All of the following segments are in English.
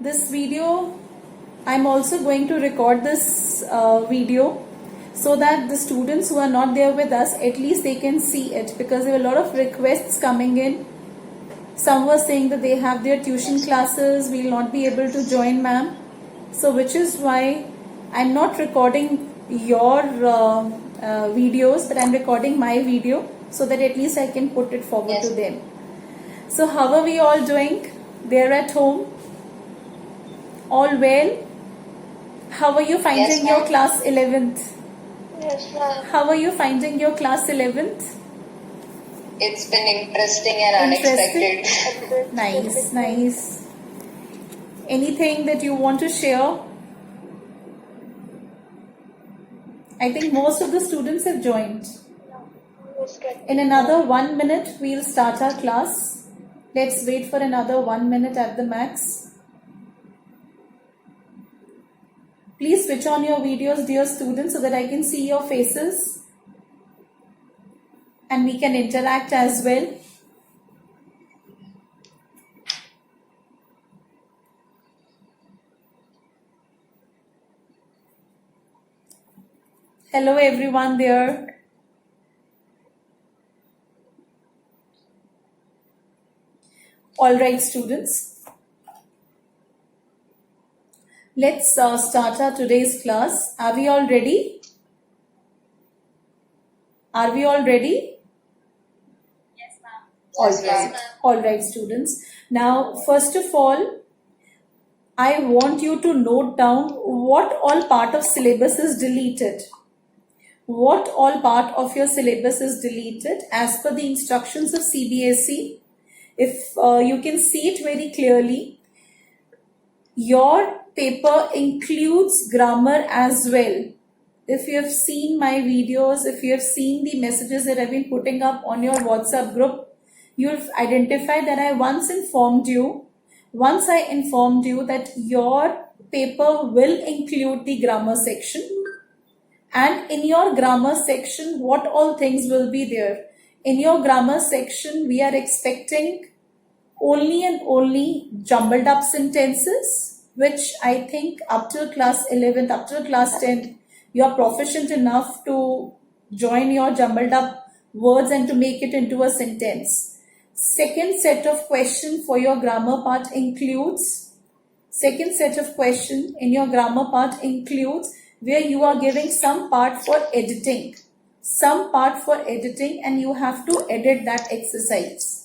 this video, I'm also going to record this video so that the students who are not there with us, at least they can see it, because there were a lot of requests coming in. Some were saying that they have their tuition classes, we'll not be able to join, ma'am. So which is why I'm not recording your videos, but I'm recording my video so that at least I can put it forward to them. So how are we all doing? They're at home? All well? How are you finding your class 11th? Yes, ma'am. How are you finding your class 11th? It's been interesting and unexpected. Nice. Anything that you want to share? I think most of the students have joined. In another 1 minute, we'll start our class. Let's wait for another 1 minute at the max. Please switch on your videos, dear students, so that I can see your faces and we can interact as well. Hello everyone there. All right, students. Let's start our today's class. Are we all ready? Are we all ready? Yes, ma'am. All right, students. Now, first of all, I want you to note down what all part of syllabus is deleted. What all part of your syllabus is deleted as per the instructions of CBSE. If you can see it very clearly, your paper includes grammar as well. If you have seen my videos, if you have seen the messages that I've been putting up on your WhatsApp group, you'll identify that I once informed you that your paper will include the grammar section. And in your grammar section, what all things will be there? In your grammar section, we are expecting only and only jumbled up sentences, which I think up to class 11th, up to class 10th, you are proficient enough to join your jumbled up words and to make it into a sentence. Second set of question for your grammar part includes, where you are giving some part for editing, and you have to edit that exercise.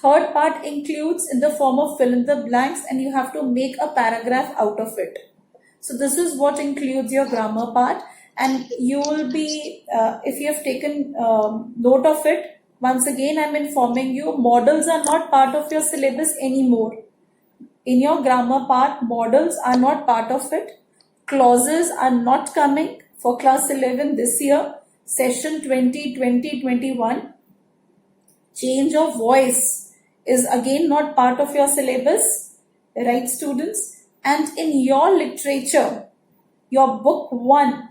Third part includes in the form of fill in the blanks, and you have to make a paragraph out of it. So this is what includes your grammar part, and you will be, if you have taken note of it, once again I'm informing you, models are not part of your syllabus anymore. In your grammar part, models are not part of it. Clauses are not coming for class 11 this year, session 2020-21. Change of voice is again not part of your syllabus, right, students? And in your literature, your book 1,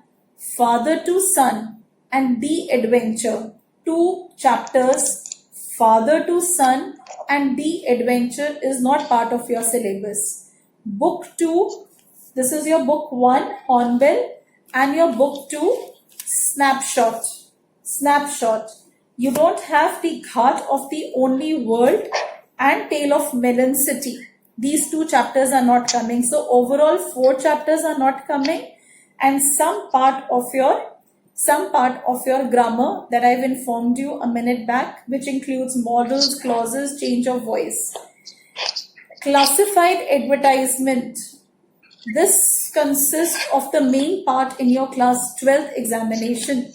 Father to Son and The Adventure, 2 chapters, Father to Son and The Adventure is not part of your syllabus. Book 2, this is your book 1, Hornbill, and your book 2, Snapshot. You don't have the Ghat of the Only World and Tale of Melon City. These 2 chapters are not coming. So overall 4 chapters are not coming, and some part of your grammar that I've informed you a minute back, which includes models, clauses, change of voice. Classified advertisement. This consists of the main part in your class 12th examination.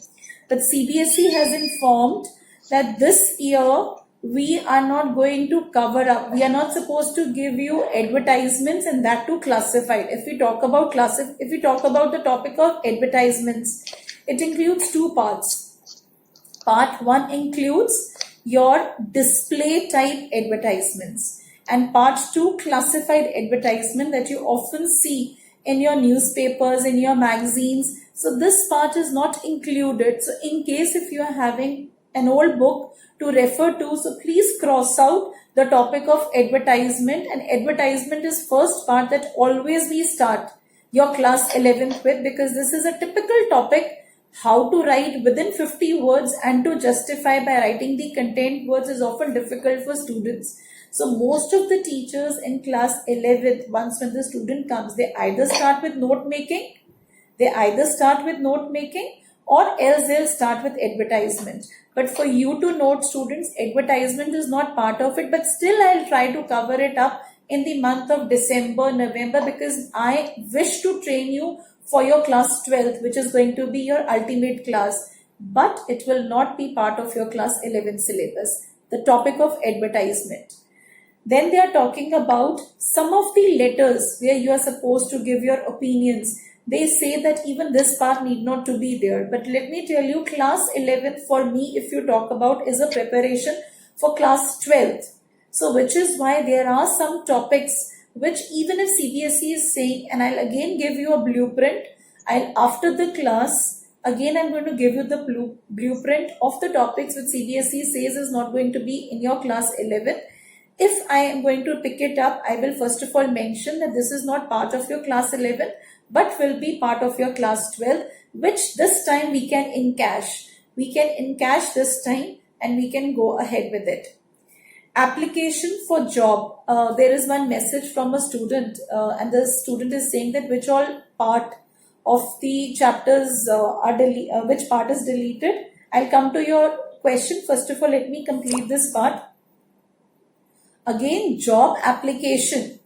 But CBSE has informed that this year we are not going to cover up. We are not supposed to give you advertisements, and that too classified. If we talk about the topic of advertisements, it includes 2 parts. Part 1 includes your display type advertisements, and part 2 classified advertisement that you often see in your newspapers, in your magazines. So this part is not included. So in case if you are having an old book to refer to. So please cross out the topic of advertisement, and advertisement is first part that always we start your class 11th with, because this is a typical topic, how to write within 50 words and to justify by writing the content words is often difficult for students. So most of the teachers in class 11th, once when the student comes, they either start with note making, or else they'll start with advertisement. But for you to note, students, advertisement is not part of it, but still I'll try to cover it up in the month of December, November, because I wish to train you for your class 12th, which is going to be your ultimate class, but it will not be part of your class 11 syllabus, the topic of advertisement. Then they are talking about some of the letters where you are supposed to give your opinions. They say that even this part need not to be there. But let me tell you, class 11th for me, if you talk about, is a preparation for class 12th. So which is why there are some topics which even if CBSE is saying, and I'll again give you a blueprint, after the class, again I'm going to give you the blueprint of the topics which CBSE says is not going to be in your class 11th. If I am going to pick it up, I will first of all mention that this is not part of your class 11, but will be part of your class 12, which this time we can encash. We can encash this time and we can go ahead with it. Application for job. There is one message from a student and the student is saying that which all part of the chapters which part is deleted. I'll come to your question. First of all, let me complete this part. Again, job application.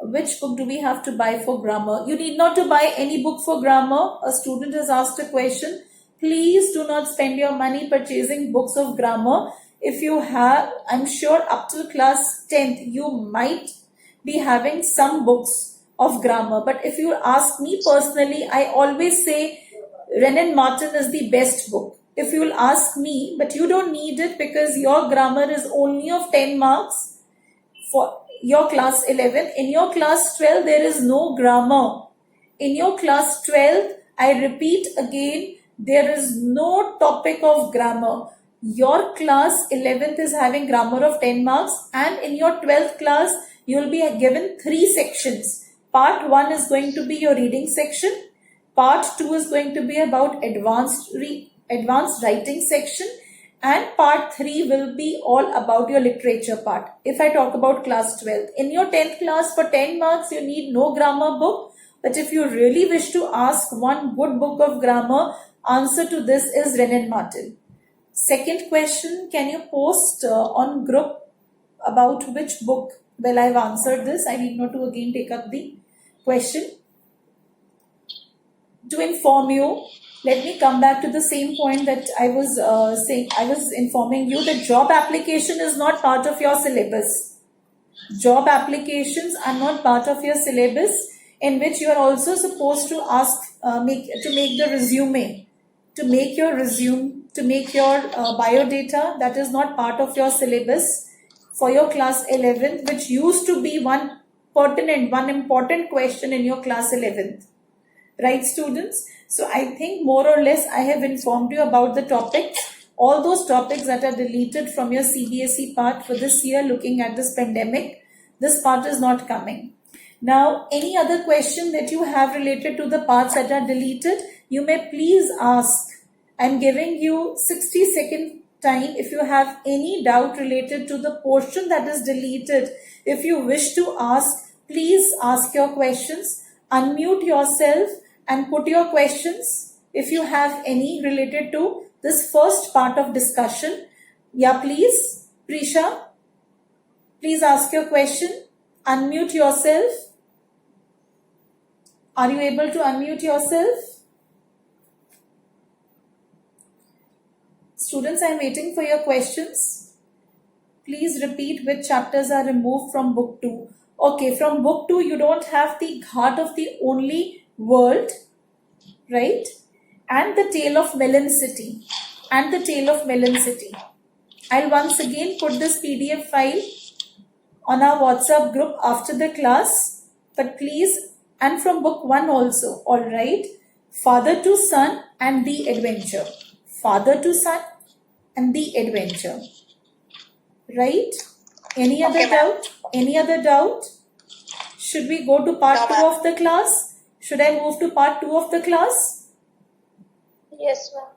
Which book do we have to buy for grammar? You need not to buy any book for grammar. A student has asked a question. Please do not spend your money purchasing books of grammar. If you have, I'm sure up to class 10th, you might be having some books of grammar. But if you ask me personally, I always say Renan Martin is the best book. If you'll ask me, but you don't need it because your grammar is only of 10 marks for your class 11. In your class 12, there is no grammar. In your class 12, I repeat again, there is no topic of grammar. Your class 11th is having grammar of 10 marks, and in your 12th class, you will be given 3 sections. Part 1 is going to be your reading section. Part 2 is going to be about advanced writing section. And part 3 will be all about your literature part. If I talk about class 12, in your 10th class for 10 marks, you need no grammar book. But if you really wish to ask one good book of grammar, answer to this is Renan Martin. Second question, can you post on group about which book? Well, I've answered this. I need not to again take up the question. To inform you, let me come back to the same point that I was saying. I was informing you that job application is not part of your syllabus. Job applications are not part of your syllabus, in which you are also supposed to make the resume, to make your biodata. That is not part of your syllabus for your class 11th, which used to be one important question in your class 11th. Right, students? So I think more or less I have informed you about the topics. All those topics that are deleted from your CBSE part for this year, looking at this pandemic, this part is not coming. Now, any other question that you have related to the parts that are deleted, you may please ask. I'm giving you 60-second time. If you have any doubt related to the portion that is deleted, if you wish to ask, please ask your questions. Unmute yourself and put your questions if you have any related to this first part of discussion. Yeah, please. Prisha, please ask your question. Unmute yourself. Are you able to unmute yourself? Students, I am waiting for your questions. Please repeat which chapters are removed from book 2. Okay, from book 2, you don't have the Ghat of the Only World, right? And the Tale of Melon City. I'll once again put this PDF file on our WhatsApp group after the class. But please, and from book 1 also, alright? Father to Son and the Adventure. Father to Son and the adventure. Right? Any other Okay, ma'am. doubt? Any other doubt? Should we go to part No, 2 ma'am. of the class? Should I move to part 2 of the class? Yes, ma'am.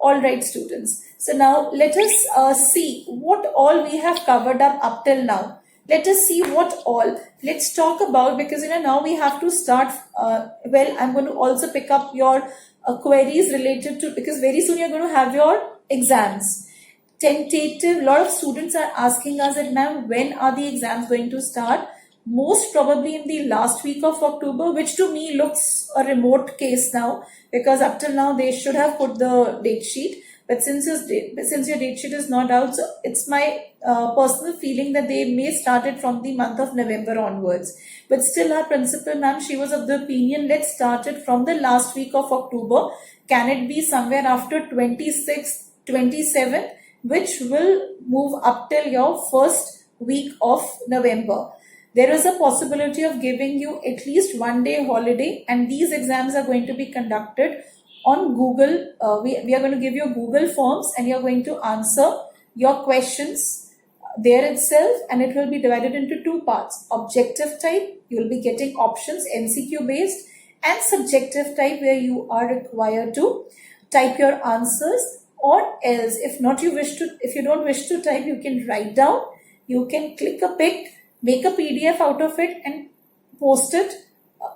All right, students. So now let us see what all we have covered up till now. Let us see what all. Let's talk about, because now we have to start. Well, I'm going to also pick up your queries related to, because very soon you're going to have your exams. Tentative. A lot of students are asking us that, ma'am, when are the exams going to start? Most probably in the last week of October, which to me looks a remote case now, because up till now they should have put the date sheet. But since your date sheet is not out, so it's my personal feeling that they may start it from the month of November onwards. But still, our principal, ma'am, she was of the opinion, let's start it from the last week of October. Can it be somewhere after 26th, 27th, which will move up till your first week of November? There is a possibility of giving you at least 1 day holiday, and these exams are going to be conducted on Google. We are going to give you Google Forms, and you're going to answer your questions there itself, and it will be divided into 2 parts. Objective type, you will be getting options, MCQ based, and subjective type, where you are required to type your answers, or else if you don't wish to type, you can write down, you can click a pic, make a PDF out of it and post it,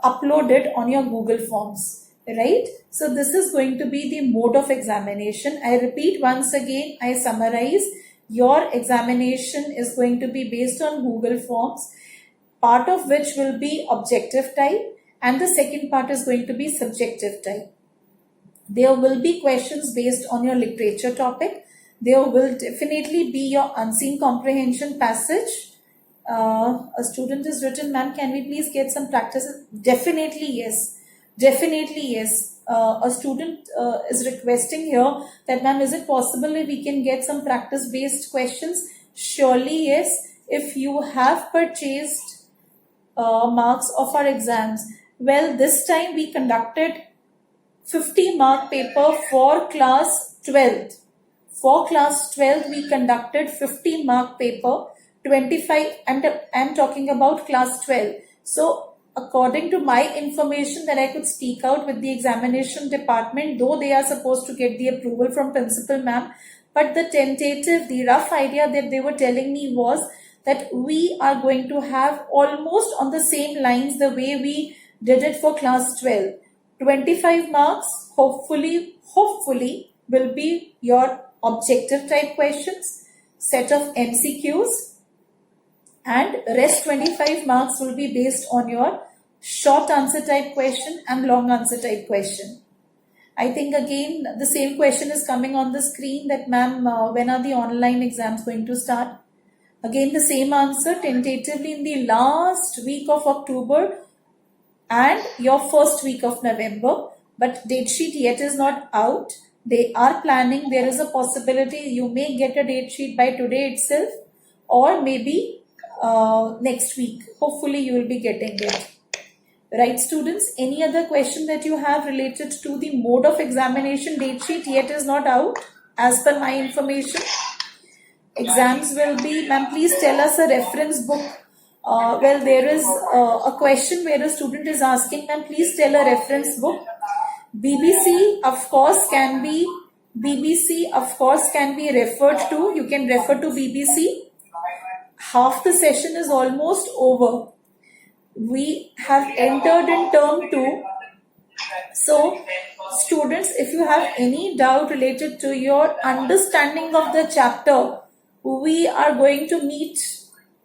upload it on your Google Forms, right? So this is going to be the mode of examination. I repeat once again, I summarize. Your examination is going to be based on Google Forms, part of which will be objective type, and the second part is going to be subjective type. There will be questions based on your literature topic. There will definitely be your unseen comprehension passage. A student is written, ma'am, can we please get some practices? Definitely yes. Definitely yes. A student is requesting here that, ma'am, is it possible if we can get some practice based questions? Surely yes. If you have purchased marks of our exams, well, this time we conducted 50 mark paper for class 12th. For class 12th, we conducted 50 mark paper, 25, and I'm talking about class 12. So according to my information that I could speak out with the examination department, though they are supposed to get the approval from principal ma'am, but the rough idea that they were telling me was that we are going to have almost on the same lines the way we did it for class 12. 25 marks, hopefully will be your objective type questions, set of MCQs, and rest 25 marks will be based on your short answer type question and long answer type question. I think again the same question is coming on the screen that, ma'am, when are the online exams going to start? Again the same answer, tentatively in the last week of October and your first week of November, but date sheet yet is not out. They are planning. There is a possibility you may get a date sheet by today itself, or maybe next week. Hopefully you will be getting it. Right, students? Any other question that you have related to the mode of examination? Date sheet yet is not out as per my information. Exams will be, ma'am, please tell us a reference book. Well, there is a question where a student is asking, ma'am, please tell a reference book. BBC, of course, can be referred to. You can refer to BBC. Half the session is almost over. We have entered in term 2. So, students, if you have any doubt related to your understanding of the chapter, we are going to meet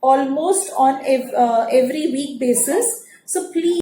almost on every week basis. So please